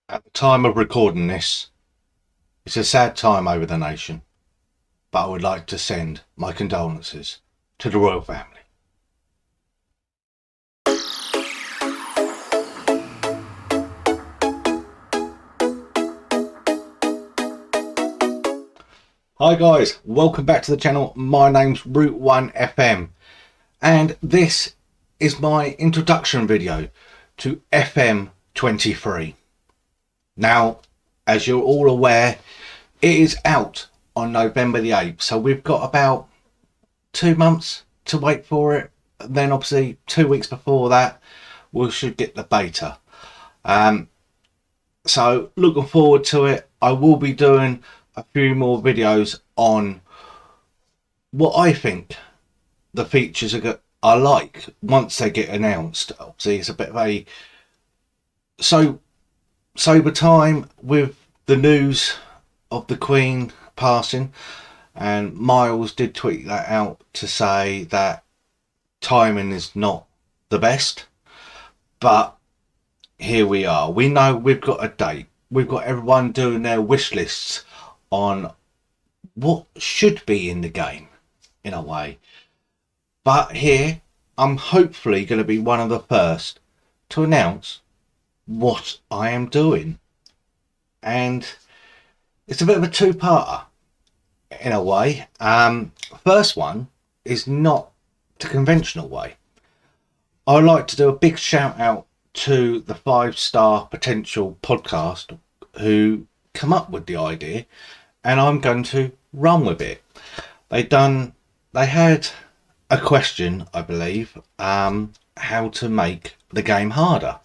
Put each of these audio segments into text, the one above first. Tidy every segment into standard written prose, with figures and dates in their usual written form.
At the time of recording this, it's a sad time over the nation, but I would like to send my condolences to the royal family. Hi guys, welcome back to the channel. My name's Route 1 FM and this is my introduction video to FM23. Now, as you're all aware, it is out on November the 8th, so we've got about 2 months to wait for it. Then obviously 2 weeks before that we should get the beta. So looking forward to it. I will be doing a few more videos on what I think the features are like once they get announced. Obviously it's a bit of a sober time with the news of the Queen passing, and Miles did tweet that out to say that timing is not the best, but here we are. We know we've got a date. We've got everyone doing their wish lists on what should be in the game in a way. But here, I'm hopefully going to be one of the first to announce what I am doing. And it's a bit of a two-parter in a way. First one is not the conventional way. I'd like to do a big shout out to the 5-Star Potential podcast who come up with the idea, and I'm going to run with it. They had a question, I believe, how to make the game harder,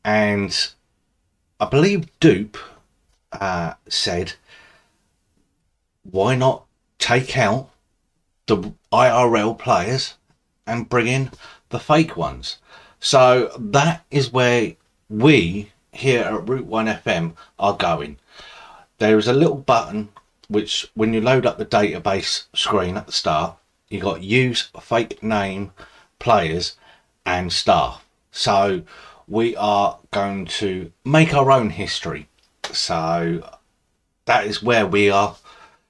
and I believe Dupe said, why not take out the IRL players and bring in the fake ones? So that is where we here at Route 1 FM are going. There is a little button which, when you load up the database screen at the start, you got use fake name players and staff. So we are going to make our own history. So that is where we are,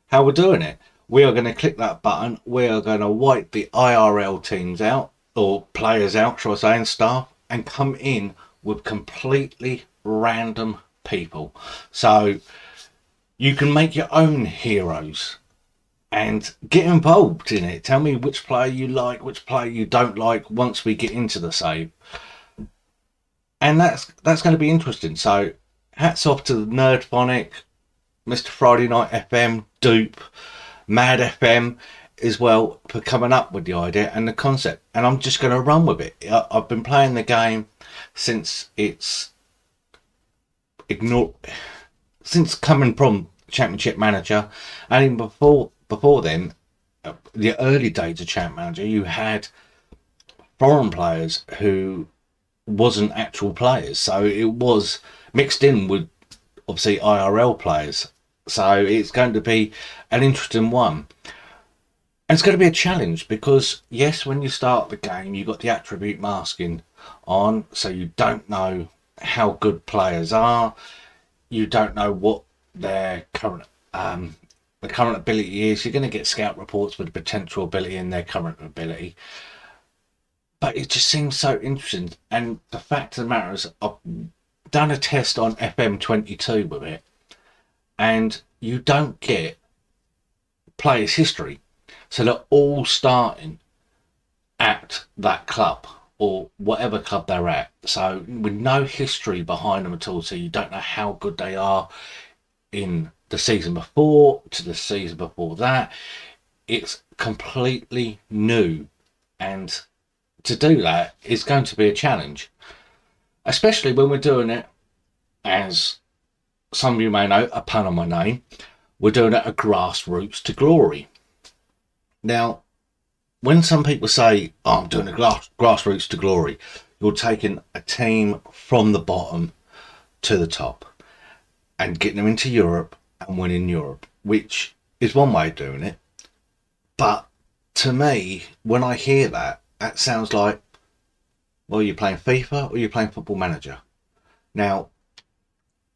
how we're doing it. We are going to click that button. We are going to wipe the IRL teams out, or players out, shall I say, and staff, and come in with completely random people. So you can make your own heroes and get involved in it. Tell me which player you like, which player you don't like once we get into the save. And that's going to be interesting. So hats off to Nerdphonic, Mr. Friday Night FM, Dupe, Mad FM as well, for coming up with the idea and the concept, and I'm just going to run with it. I've been playing the game since since coming from Championship Manager, and even before then, the early days of Champ Manager, you had foreign players who wasn't actual players, so it was mixed in with obviously IRL players. So it's going to be an interesting one. And it's going to be a challenge because, yes, when you start the game, you've got the attribute masking on, so you don't know how good players are. You don't know what their current ability is. You're going to get scout reports with the potential ability and their current ability. But it just seems so interesting. And the fact of the matter is, I've done a test on FM22 with it, and you don't get players' history. So they're all starting at that club or whatever club they're at. So with no history behind them at all. So you don't know how good they are in the season before to the season before that. It's completely new. And to do that is going to be a challenge. Especially when we're doing it, as some of you may know, a pun on my name, we're doing it a grassroots to glory. Now, when some people say, oh, I'm doing a grassroots to glory, you're taking a team from the bottom to the top and getting them into Europe and winning Europe, which is one way of doing it. But to me, when I hear that, that sounds like, well, you're playing FIFA or you're playing Football Manager. Now,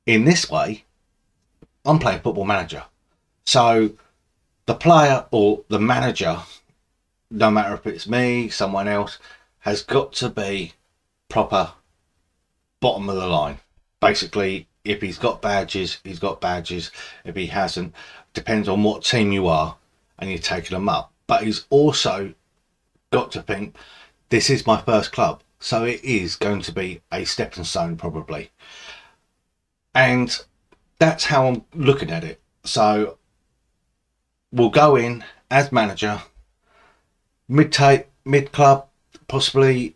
In this way, I'm playing Football Manager. So the player or the manager, no matter if it's me, someone else, has got to be proper bottom of the line. Basically, if he's got badges, he's got badges. If he hasn't, depends on what team you are and you're taking them up. But he's also got to think, this is my first club. So it is going to be a stepping stone probably. And that's how I'm looking at it. So we'll go in as manager, mid club, possibly.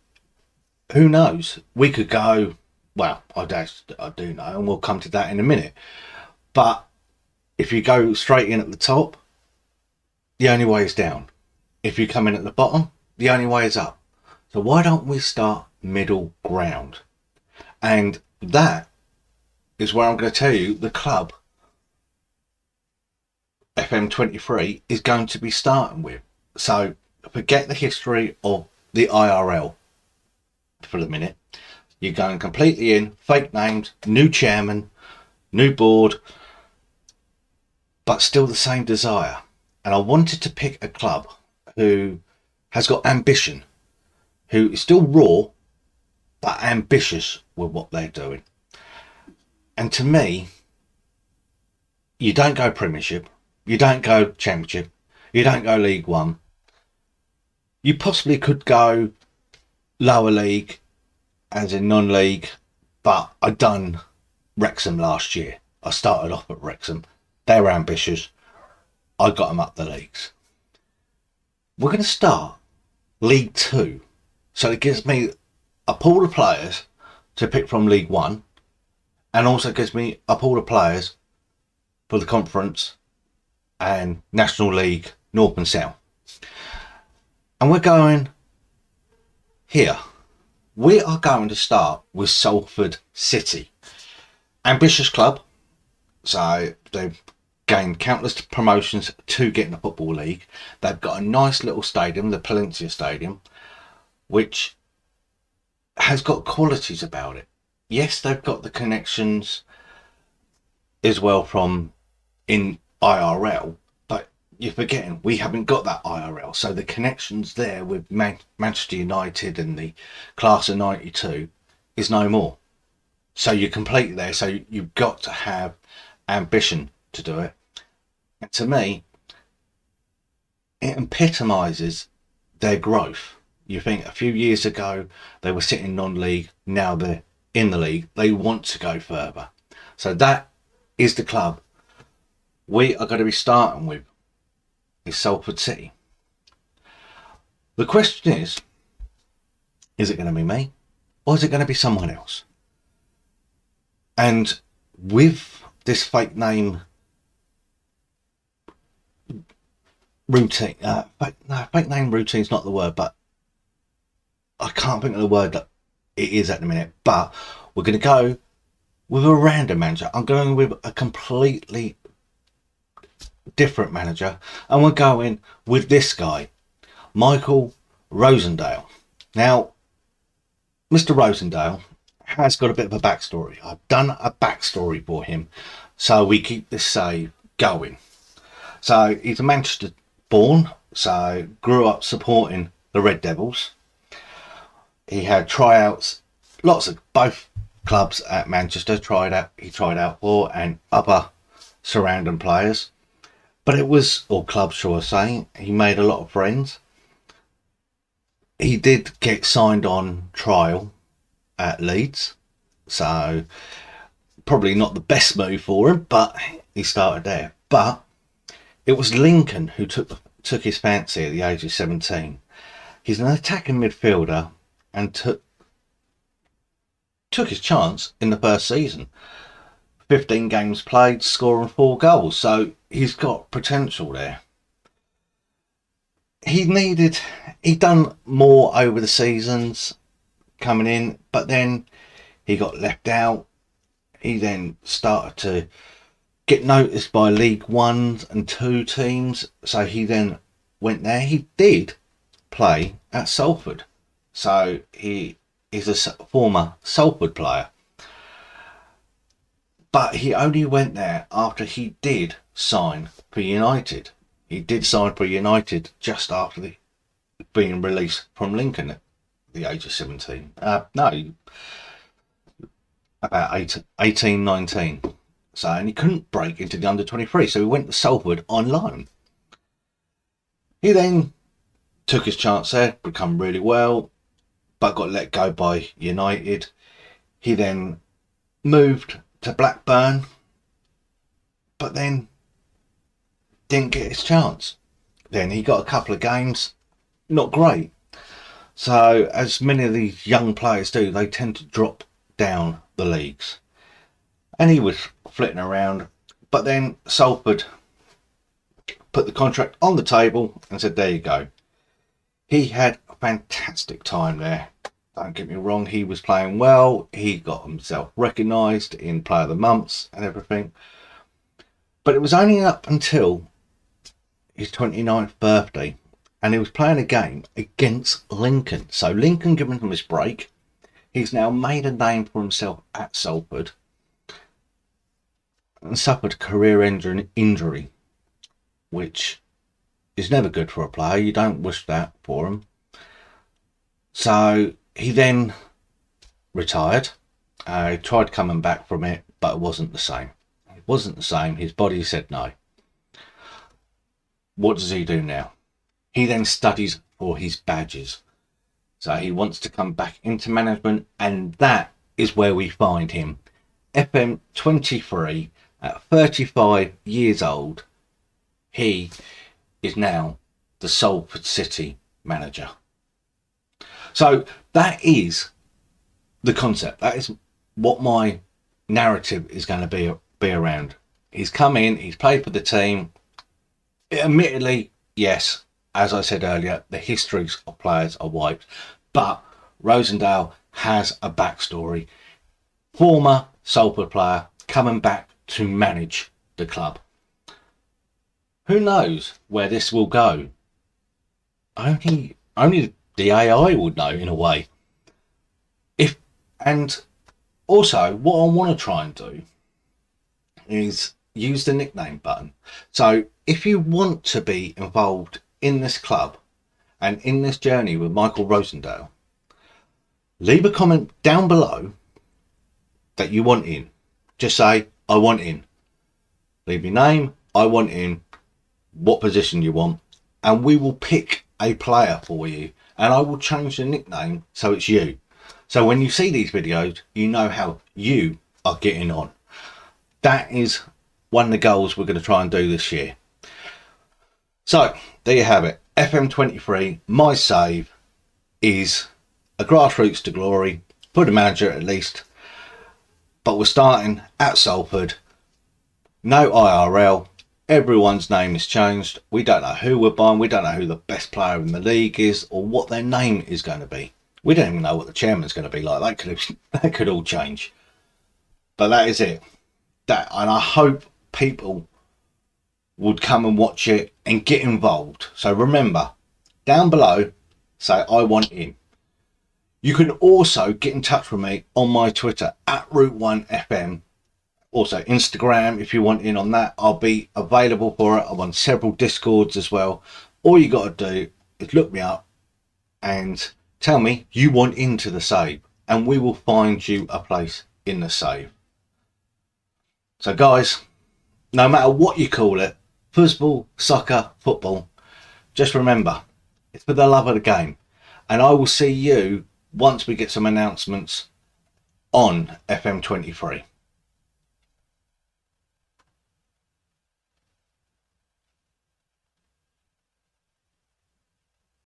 Who knows? We could go. Well, I do know, and we'll come to that in a minute. But if you go straight in at the top, the only way is down. If you come in at the bottom, the only way is up. So why don't we start middle ground? And that is where I'm going to tell you the club FM23 is going to be starting with. So forget the history of the IRL for the minute. You're going completely in, fake names, new chairman, new board, but still the same desire. And I wanted to pick a club who has got ambition, who is still raw, but ambitious with what they're doing. And to me, you don't go Premiership, you don't go Championship, you don't go League One. You possibly could go lower league, as in non-league, but I done Wrexham last year. I started off at Wrexham. They were ambitious. I got them up the leagues. We're going to start League Two. So it gives me a pool of players to pick from League One, and also gives me a pool of players for the Conference and National League North and South. And we're going here. We are going to start with Salford City. Ambitious club. So they've gained countless promotions to get in the Football League. They've got a nice little stadium, the Palencia Stadium, which has got qualities about it. Yes, they've got the connections as well from in IRL, but you're forgetting we haven't got that IRL. So the connections there with Manchester United and the class of 92 is no more. So you're completely there. So you've got to have ambition to do it. And to me, it epitomises their growth. You think a few years ago they were sitting non-league, now they're in the league. They want to go further. So that is the club we are going to be starting with, is Salford City. The question is it going to be me or is it going to be someone else? And with this fake name routine, fake name routine is not the word, but I can't think of the word that it is at the minute. But we're going to go with a random manager. I'm going with a completely different manager, and we're going with this guy, Michael Rosendale. Now, Mr. Rosendale has got a bit of a backstory. I've done a backstory for him, so we keep this save going. So he's a Manchester born, so grew up supporting the Red Devils. He had tryouts, lots of both clubs at Manchester he tried out for, and other surrounding players. But it was, or clubs shall I say, he made a lot of friends. He did get signed on trial at Leeds, so probably not the best move for him, but he started there. But it was Lincoln who took his fancy at the age of 17. He's an attacking midfielder and took his chance in the first season. 15 games played, scoring 4 goals. So he's got potential there. He done more over the seasons coming in, but then he got left out. He then started to get noticed by League 1 and 2 teams. So he then went there. He did play at Salford. So he is a former Salford player. But he only went there after he did sign for United. He did sign for United just after being released from Lincoln at the age of 17. No, about 18, 19. So, and he couldn't break into the under 23, so he went to Salford on loan. He then took his chance there, become really well, but got let go by United. He then moved to Blackburn, but then didn't get his chance. Then he got a couple of games, not great. So, as many of these young players do, they tend to drop down the leagues. And he was flitting around, but then Salford put the contract on the table and said, there you go. He had a fantastic time there. Don't get me wrong, he was playing well. He got himself recognised in Player of the Months and everything. But it was only up until his 29th birthday, and he was playing a game against Lincoln. So Lincoln giving him his break. He's now made a name for himself at Salford and suffered a career-ending injury, which is never good for a player. You don't wish that for him. So he then retired. He tried coming back from it, but it wasn't the same. It wasn't the same. His body said no. What does he do now? He then studies for his badges. So he wants to come back into management, and that is where we find him. FM 23, at 35 years old, he is now the Salford City manager. So that is the concept. That is what my narrative is going to be around. He's come in, he's played for the team. Admittedly, yes, as I said earlier, the histories of players are wiped, but Rosendale has a backstory. Former Salford player coming back to manage the club. Who knows where this will go? Only the AI would know, in a way. And also, what I want to try and do is use the nickname button. So if you want to be involved in this club and in this journey with Michael Rosendale, leave a comment down below that you want in. Just say, I want in. Leave your name, I want in, what position you want, and we will pick a player for you, and I will change the nickname so it's you. So when you see these videos, you know how you are getting on. That is one of the goals we're going to try and do this year. So there you have it. FM 23, my save is a grassroots to glory for the manager at least. But we're starting at Salford. No IRL. Everyone's name is changed. We don't know who we're buying. We don't know who the best player in the league is or what their name is going to be. We don't even know what the chairman's going to be like. That could all change. But that is it. And I hope people would come and watch it and get involved. So remember, down below, say I want in. You can also get in touch with me on my Twitter at Route1FM. Also Instagram, if you want in on that, I'll be available for it. I'm on several Discords as well. All you got to do is look me up and tell me you want into the save, and we will find you a place in the save. So guys, no matter what you call it, football, soccer, football, just remember, it's for the love of the game. And I will see you once we get some announcements on FM 23.